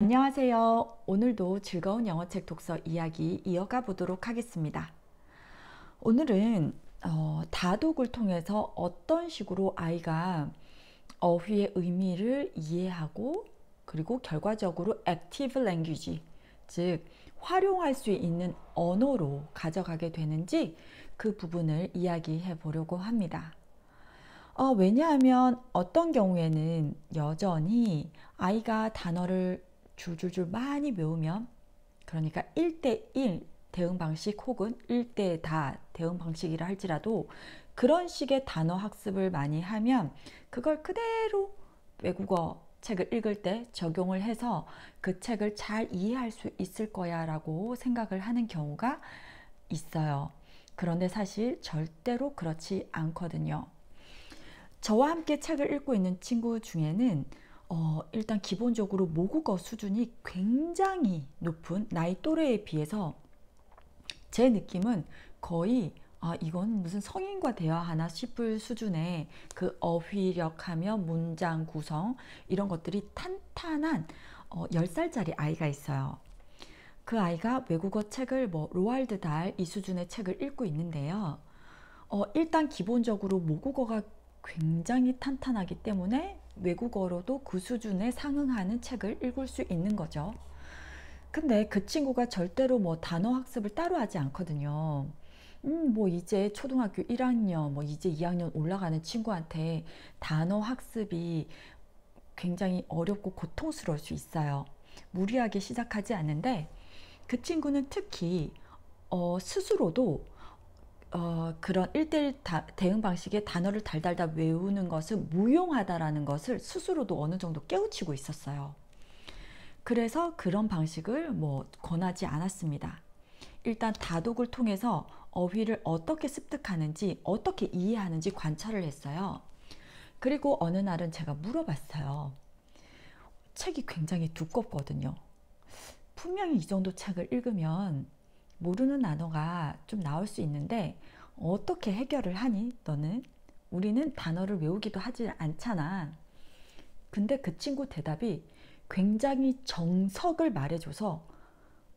안녕하세요. 오늘도 즐거운 영어책 독서 이야기 이어가 보도록 하겠습니다. 오늘은 다독을 통해서 어떤 식으로 아이가 어휘의 의미를 이해하고 그리고 결과적으로 액티브 랭귀지, 즉 활용할 수 있는 언어로 가져가게 되는지 그 부분을 이야기해 보려고 합니다. 왜냐하면 어떤 경우에는 여전히 아이가 단어를 줄줄줄 많이 외우면, 그러니까 1대1 대응 방식 혹은 1대 다 대응 방식이라 할지라도 그런 식의 단어 학습을 많이 하면 그걸 그대로 외국어 책을 읽을 때 적용을 해서 그 책을 잘 이해할 수 있을 거야 라고 생각을 하는 경우가 있어요. 그런데 사실 절대로 그렇지 않거든요. 저와 함께 책을 읽고 있는 친구 중에는 일단 기본적으로 모국어 수준이 굉장히 높은 나이 또래에 비해서 제 느낌은 거의 이건 무슨 성인과 대화하나 싶을 수준의 그 어휘력하며 문장 구성 이런 것들이 탄탄한 10살짜리 아이가 있어요. 그 아이가 외국어 책을 로알드 달이 수준의 책을 읽고 있는데요. 일단 기본적으로 모국어가 굉장히 탄탄하기 때문에 외국어로도 그 수준에 상응하는 책을 읽을 수 있는 거죠. 근데 그 친구가 절대로 단어 학습을 따로 하지 않거든요. 이제 초등학교 1학년, 이제 2학년 올라가는 친구한테 단어 학습이 굉장히 어렵고 고통스러울 수 있어요. 무리하게 시작하지 않는데 그 친구는 특히 스스로도 그런 1대1 대응 방식의 단어를 달달달 외우는 것은 무용하다라는 것을 스스로도 어느 정도 깨우치고 있었어요. 그래서 그런 방식을 권하지 않았습니다. 일단 다독을 통해서 어휘를 어떻게 습득하는지, 어떻게 이해하는지 관찰을 했어요. 그리고 어느 날은 제가 물어봤어요. 책이 굉장히 두껍거든요. 분명히 이 정도 책을 읽으면 모르는 단어가 좀 나올 수 있는데 어떻게 해결을 하니 너는? 우리는 단어를 외우기도 하지 않잖아. 근데 그 친구 대답이 굉장히 정석을 말해줘서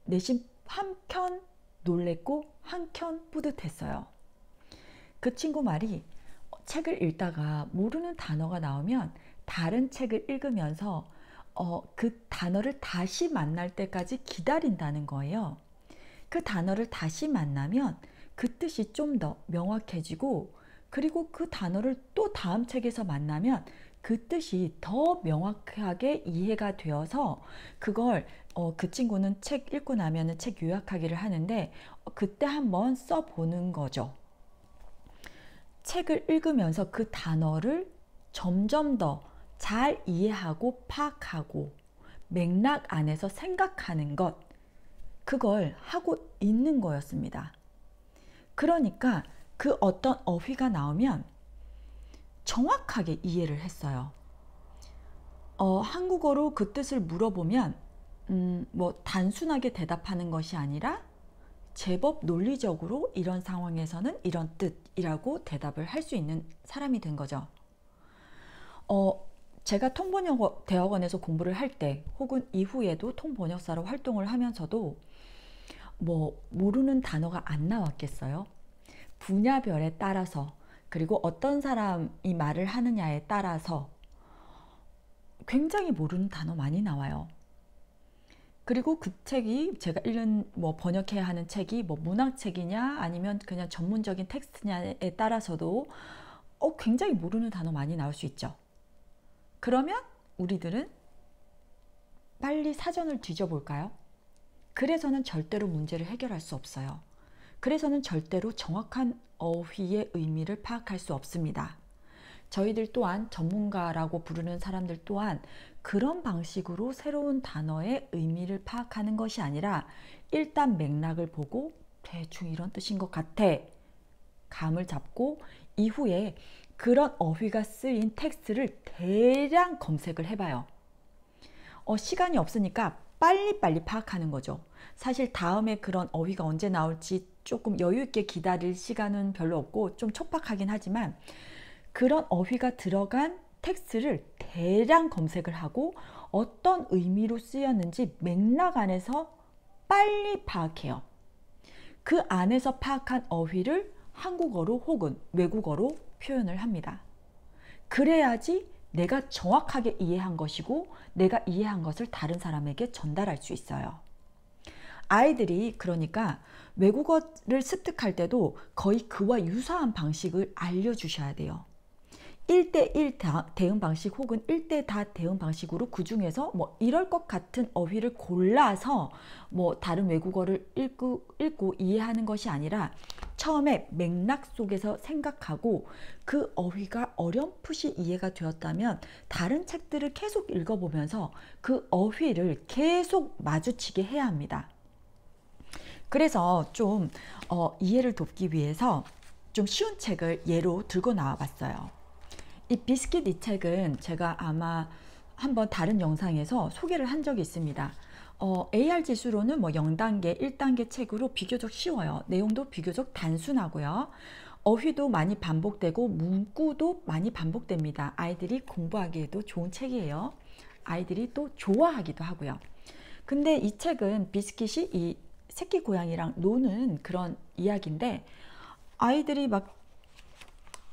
내심 한켠 놀랬고 한켠 뿌듯했어요. 그 친구 말이 책을 읽다가 모르는 단어가 나오면 다른 책을 읽으면서 그 단어를 다시 만날 때까지 기다린다는 거예요. 그 단어를 다시 만나면 그 뜻이 좀 더 명확해지고, 그리고 그 단어를 또 다음 책에서 만나면 그 뜻이 더 명확하게 이해가 되어서 그걸 그 친구는 책 읽고 나면은 책 요약하기를 하는데 그때 한번 써보는 거죠. 책을 읽으면서 그 단어를 점점 더 잘 이해하고 파악하고 맥락 안에서 생각하는 것, 그걸 하고 있는 거였습니다. 그러니까 그 어떤 어휘가 나오면 정확하게 이해를 했어요. 한국어로 그 뜻을 물어보면 단순하게 대답하는 것이 아니라 제법 논리적으로 이런 상황에서는 이런 뜻이라고 대답을 할 수 있는 사람이 된 거죠. 제가 통번역 대학원에서 공부를 할 때 혹은 이후에도 통번역사로 활동을 하면서도 모르는 단어가 안 나왔겠어요? 분야별에 따라서, 그리고 어떤 사람이 말을 하느냐에 따라서 굉장히 모르는 단어 많이 나와요. 그리고 그 책이 제가 읽는 번역해야 하는 책이 문학책이냐 아니면 그냥 전문적인 텍스트냐에 따라서도 굉장히 모르는 단어 많이 나올 수 있죠. 그러면 우리들은 빨리 사전을 뒤져볼까요? 그래서는 절대로 문제를 해결할 수 없어요. 그래서는 절대로 정확한 어휘의 의미를 파악할 수 없습니다. 저희들 또한 전문가라고 부르는 사람들 또한 그런 방식으로 새로운 단어의 의미를 파악하는 것이 아니라 일단 맥락을 보고 대충 이런 뜻인 것 같아 감을 잡고 이후에 그런 어휘가 쓰인 텍스트를 대량 검색을 해봐요. 시간이 없으니까 빨리빨리 파악하는 거죠. 사실 다음에 그런 어휘가 언제 나올지 조금 여유 있게 기다릴 시간은 별로 없고 좀 촉박하긴 하지만 그런 어휘가 들어간 텍스트를 대량 검색을 하고 어떤 의미로 쓰였는지 맥락 안에서 빨리 파악해요. 그 안에서 파악한 어휘를 한국어로 혹은 외국어로 표현을 합니다. 그래야지 내가 정확하게 이해한 것이고 내가 이해한 것을 다른 사람에게 전달할 수 있어요. 아이들이 그러니까 외국어를 습득할 때도 거의 그와 유사한 방식을 알려주셔야 돼요. 1대1 대응 방식 혹은 1대4 대응 방식으로 그 중에서 뭐 이럴 것 같은 어휘를 골라서 뭐 다른 외국어를 읽고 이해하는 것이 아니라 처음에 맥락 속에서 생각하고 그 어휘가 어렴풋이 이해가 되었다면 다른 책들을 계속 읽어보면서 그 어휘를 계속 마주치게 해야 합니다. 그래서 좀 이해를 돕기 위해서 좀 쉬운 책을 예로 들고 나와 봤어요. 이 비스킷 이 책은 제가 아마 한번 다른 영상에서 소개를 한 적이 있습니다. AR 지수로는 뭐 0단계, 1단계 책으로 비교적 쉬워요. 내용도 비교적 단순하고요. 어휘도 많이 반복되고 문구도 많이 반복됩니다. 아이들이 공부하기에도 좋은 책이에요. 아이들이 또 좋아하기도 하고요. 근데 이 책은 비스킷이 이 새끼 고양이랑 노는 그런 이야기인데 아이들이 막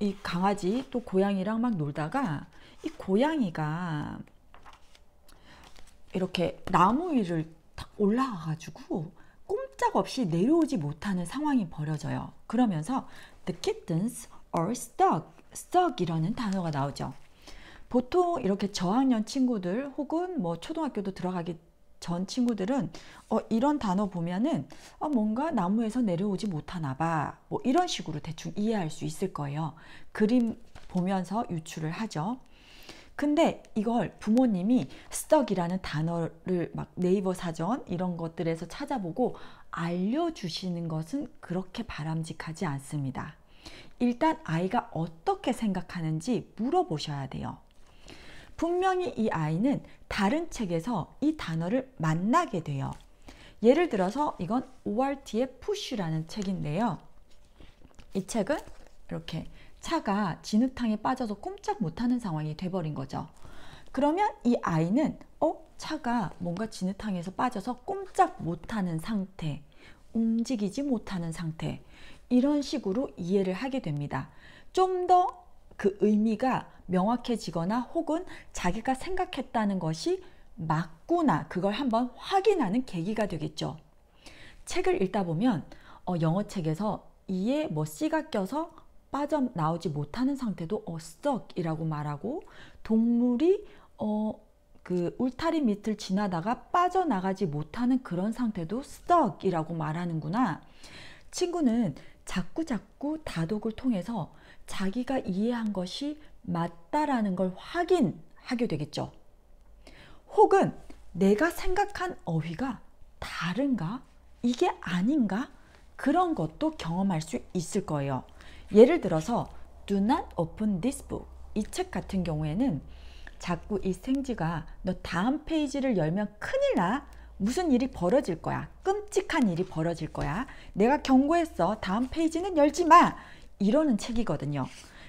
이 강아지 또 고양이랑 막 놀다가 이 고양이가 이렇게 나무 위를 탁 올라가 가지고 꼼짝없이 내려오지 못하는 상황이 벌어져요. 그러면서 The kittens are stuck 이라는 단어가 나오죠. 보통 이렇게 저학년 친구들 혹은 뭐 초등학교도 들어가기 전 친구들은 이런 단어 보면은 뭔가 나무에서 내려오지 못하나 봐. 뭐 이런 식으로 대충 이해할 수 있을 거예요. 그림 보면서 유추를 하죠. 근데 이걸 부모님이 stuck이라는 단어를 막 네이버 사전 이런 것들에서 찾아보고 알려주시는 것은 그렇게 바람직하지 않습니다. 일단 아이가 어떻게 생각하는지 물어보셔야 돼요. 분명히 이 아이는 다른 책에서 이 단어를 만나게 돼요. 예를 들어서 이건 오알티의 푸쉬라는 책인데요. 이 책은 이렇게 차가 진흙탕에 빠져서 꼼짝 못하는 상황이 돼버린 거죠. 그러면 이 아이는 차가 뭔가 진흙탕에서 빠져서 꼼짝 못하는 상태, 움직이지 못하는 상태, 이런 식으로 이해를 하게 됩니다. 좀 더 그 의미가 명확해지거나 혹은 자기가 생각했다는 것이 맞구나, 그걸 한번 확인하는 계기가 되겠죠. 책을 읽다 보면 영어 책에서 이에 뭐 씨가 껴서 빠져나오지 못하는 상태도 stuck이라고 말하고, 동물이 그 울타리 밑을 지나다가 빠져나가지 못하는 그런 상태도 stuck이라고 말하는구나. 친구는 자꾸 다독을 통해서 자기가 이해한 것이 맞다라는 걸 확인하게 되겠죠. 혹은 내가 생각한 어휘가 다른가? 이게 아닌가? 그런 것도 경험할 수 있을 거예요. 예를 들어서 Do not open this book. 이 책 같은 경우에는 자꾸 이 생쥐가 너 다음 페이지를 열면 큰일 나. 무슨 일이 벌어질 거야. 끔찍한 일이 벌어질 거야. 내가 경고했어. 다음 페이지는 열지 마. 이러는 책이거든요.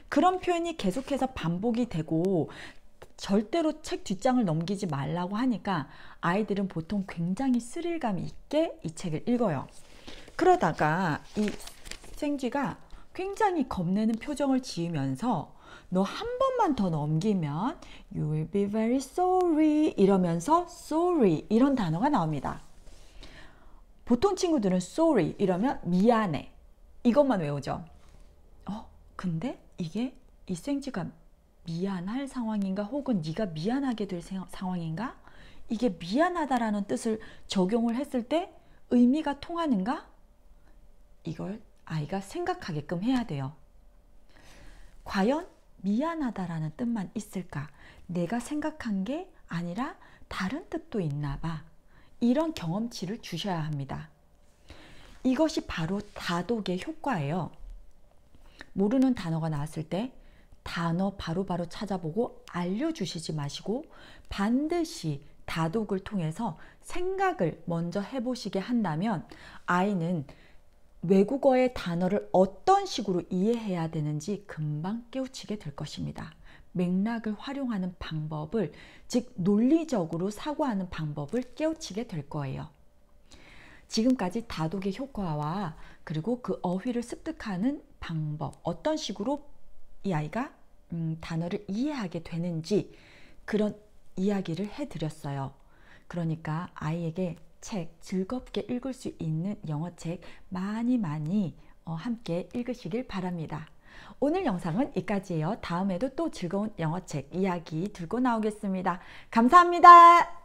그런 표현이 계속해서 반복이 되고 절대로 책 뒷장을 넘기지 말라고 하니까 아이들은 보통 굉장히 스릴감 있게 이 책을 읽어요. 그러다가 이 생쥐가 굉장히 겁내는 표정을 지으면서 너 한 번만 더 넘기면 You will be very sorry 이러면서 sorry 이런 단어가 나옵니다. 보통 친구들은 sorry 이러면 미안해 이것만 외우죠. 근데 이게 이 생쥐가 미안할 상황인가 혹은 네가 미안하게 될 상황인가? 이게 미안하다라는 뜻을 적용을 했을 때 의미가 통하는가? 이걸 아이가 생각하게끔 해야 돼요. 과연 미안하다라는 뜻만 있을까? 내가 생각한 게 아니라 다른 뜻도 있나 봐. 이런 경험치를 주셔야 합니다. 이것이 바로 다독의 효과예요. 모르는 단어가 나왔을 때 단어 바로바로 찾아보고 알려주시지 마시고 반드시 다독을 통해서 생각을 먼저 해보시게 한다면 아이는 외국어의 단어를 어떤 식으로 이해해야 되는지 금방 깨우치게 될 것입니다. 맥락을 활용하는 방법을, 즉 논리적으로 사고하는 방법을 깨우치게 될 거예요. 지금까지 다독의 효과와 그리고 그 어휘를 습득하는 방법, 어떤 식으로 이 아이가 단어를 이해하게 되는지 그런 이야기를 해드렸어요. 그러니까 아이에게 책, 즐겁게 읽을 수 있는 영어책 많이 함께 읽으시길 바랍니다. 오늘 영상은 여기까지예요. 다음에도 또 즐거운 영어책 이야기 들고 나오겠습니다. 감사합니다.